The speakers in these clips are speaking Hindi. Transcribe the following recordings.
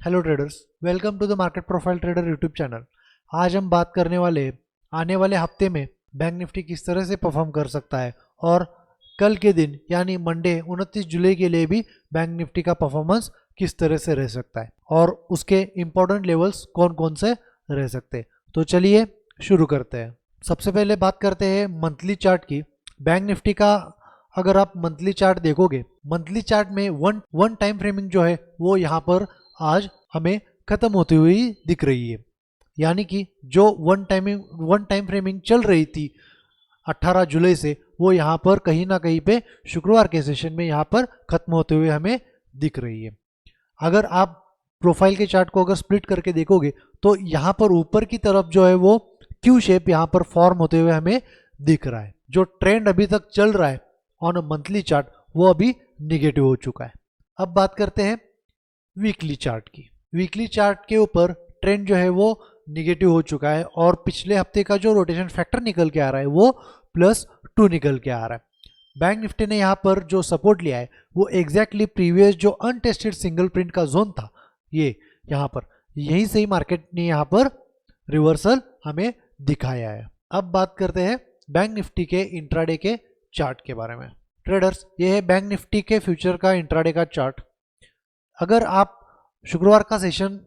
Hello traders, welcome to the market profile trader YouTube channel. आज हम बात करने वाले आने वाले हफ्ते में बैंक निफ्टी किस तरह से परफॉर्म कर सकता है और कल के दिन यानी मंडे 29 जुलाई के लिए भी बैंक निफ्टी का परफॉर्मेंस किस तरह से रह सकता है और उसके इम्पोर्टेंट लेवल्स कौन कौन से रह सकते हैं। तो चलिए शुरू करते हैं। सबसे पहले बात करते हैं मंथली चार्ट की। बैंक निफ्टी का अगर आप मंथली चार्ट देखोगे, मंथली चार्ट में वन टाइम फ्रेमिंग जो है वो यहाँ पर आज हमें खत्म होती हुई दिख रही है। यानी कि जो वन टाइम फ्रेमिंग चल रही थी 18 जुलाई से, वो यहाँ पर कहीं ना कहीं पे शुक्रवार के सेशन में यहाँ पर खत्म होते हुए हमें दिख रही है। अगर आप प्रोफाइल के चार्ट को अगर स्प्लिट करके देखोगे तो यहाँ पर ऊपर की तरफ जो है वो क्यू शेप यहाँ पर फॉर्म होते हुए हमें दिख रहा है। जो ट्रेंड अभी तक चल रहा है ऑन अ मंथली चार्ट वो अभी निगेटिव हो चुका है। अब बात करते हैं वीकली चार्ट की। वीकली चार्ट के ऊपर ट्रेंड जो है वो निगेटिव हो चुका है और पिछले हफ्ते का जो रोटेशन फैक्टर निकल के आ रहा है वो +2 निकल के आ रहा है। बैंक निफ्टी ने यहाँ पर जो सपोर्ट लिया है वो एग्जैक्टली प्रीवियस जो अनटेस्टेड सिंगल प्रिंट का जोन था, ये यहाँ पर यहीं से ही मार्केट ने यहाँ पर रिवर्सल हमें दिखाया है। अब बात करते हैं बैंक निफ्टी के इंट्राडे के चार्ट के बारे में। ट्रेडर्स, ये है बैंक निफ्टी के फ्यूचर का इंट्राडे का चार्ट। अगर आप शुक्रवार का सेशन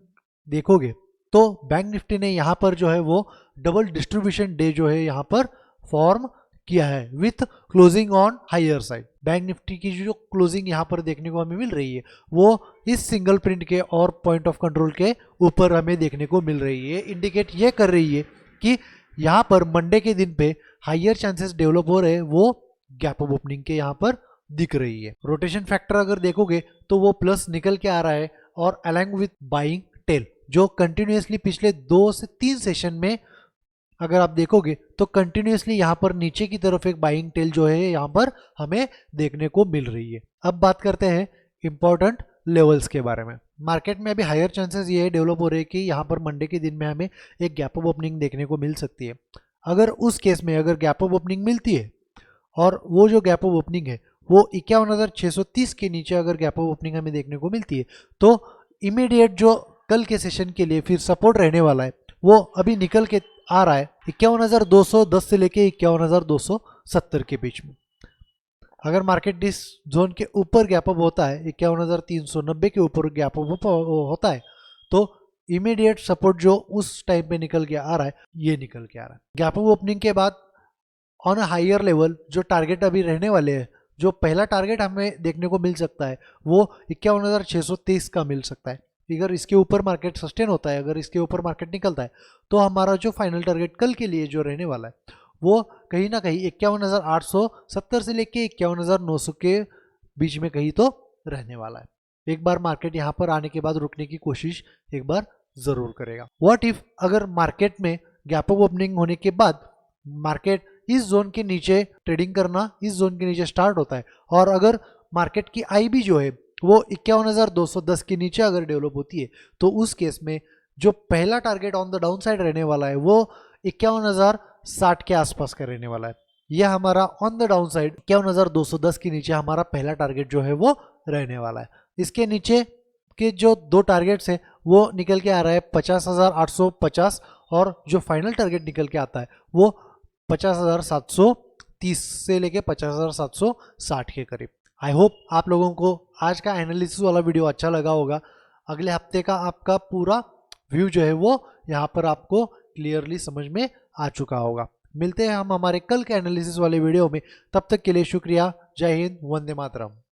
देखोगे तो बैंक निफ्टी ने यहाँ पर जो है वो डबल डिस्ट्रीब्यूशन डे जो है यहाँ पर फॉर्म किया है with closing on higher side. Bank Nifty की जो क्लोजिंग यहाँ पर देखने को हमें मिल रही है वो इस सिंगल प्रिंट के और पॉइंट ऑफ कंट्रोल के ऊपर हमें देखने को मिल रही है। इंडिकेट ये कर रही है कि यहाँ पर मंडे के दिन पे हायर चांसेस डेवलप हो रहे हैं, वो गैप अप ओपनिंग के यहाँ पर दिख रही है। रोटेशन फैक्टर अगर देखोगे तो वो प्लस निकल के आ रहा है और अलॉन्ग विथ बाइंग टेल जो कंटिन्यूसली पिछले 2 से 3 सेशन में अगर आप देखोगे तो कंटिन्यूसली यहाँ पर नीचे की तरफ एक बाइंग टेल जो है यहाँ पर हमें देखने को मिल रही है। अब बात करते हैं इंपॉर्टेंट लेवल्स के बारे में। मार्केट में अभी हायर चांसेस ये डेवलप हो रहे हैं कि यहाँ पर मंडे के दिन में हमें एक गैप अप ओपनिंग देखने को मिल सकती है। अगर उस केस में अगर गैप अप ओपनिंग मिलती है और वो जो गैप अप ओपनिंग है वो 51,630 के नीचे अगर गैप अप ओपनिंग हमें देखने को मिलती है तो इमीडिएट जो कल के सेशन के लिए फिर सपोर्ट रहने वाला है वो अभी निकल के आ रहा है 51,210 से लेके 51,270 के बीच में। अगर मार्केट इस जोन के ऊपर गैप अप होता है, 51,390 के ऊपर गैप अप होता है, तो इमीडिएट सपोर्ट जो उस टाइम पे निकल के आ रहा है ये निकल के आ रहा है। गैप अप ओपनिंग के बाद ऑन अ हायर लेवल जो टारगेट अभी रहने वाले हैं, जो पहला टारगेट हमें देखने को मिल सकता है वो 51,623 का मिल सकता है। अगर इसके ऊपर मार्केट सस्टेन होता है, अगर इसके ऊपर मार्केट निकलता है तो हमारा जो फाइनल टारगेट कल के लिए जो रहने वाला है वो कहीं ना कहीं 51,870 से लेके 51,900 के बीच में कहीं तो रहने वाला है। एक बार मार्केट यहाँ पर आने के बाद रुकने की कोशिश एक बार जरूर करेगा। व्हाट इफ अगर मार्केट में गैप अप ओपनिंग होने के बाद मार्केट इस जोन के नीचे ट्रेडिंग करना इस जोन के नीचे स्टार्ट होता है और अगर मार्केट की आईबी जो है वो 51,210 के नीचे अगर डेवलप होती है तो उस केस में जो पहला target on the down side रहने वाला है वो 51,060 के आसपास का रहने वाला है। यह हमारा ऑन द डाउन साइड 51,210 के नीचे हमारा पहला टारगेट जो है वो रहने वाला है। इसके नीचे के जो 2 टारगेट्स है वो निकल के आ रहा है 50,850 और जो फाइनल टारगेट निकल के आता है वो 50,730 से लेके 50,760 के करीब। आई होप आप लोगों को आज का एनालिसिस वाला वीडियो अच्छा लगा होगा। अगले हफ्ते का आपका पूरा व्यू जो है वो यहाँ पर आपको क्लियरली समझ में आ चुका होगा। मिलते हैं हम हमारे कल के एनालिसिस वाले वीडियो में, तब तक के लिए शुक्रिया। जय हिंद, वंदे मातरम।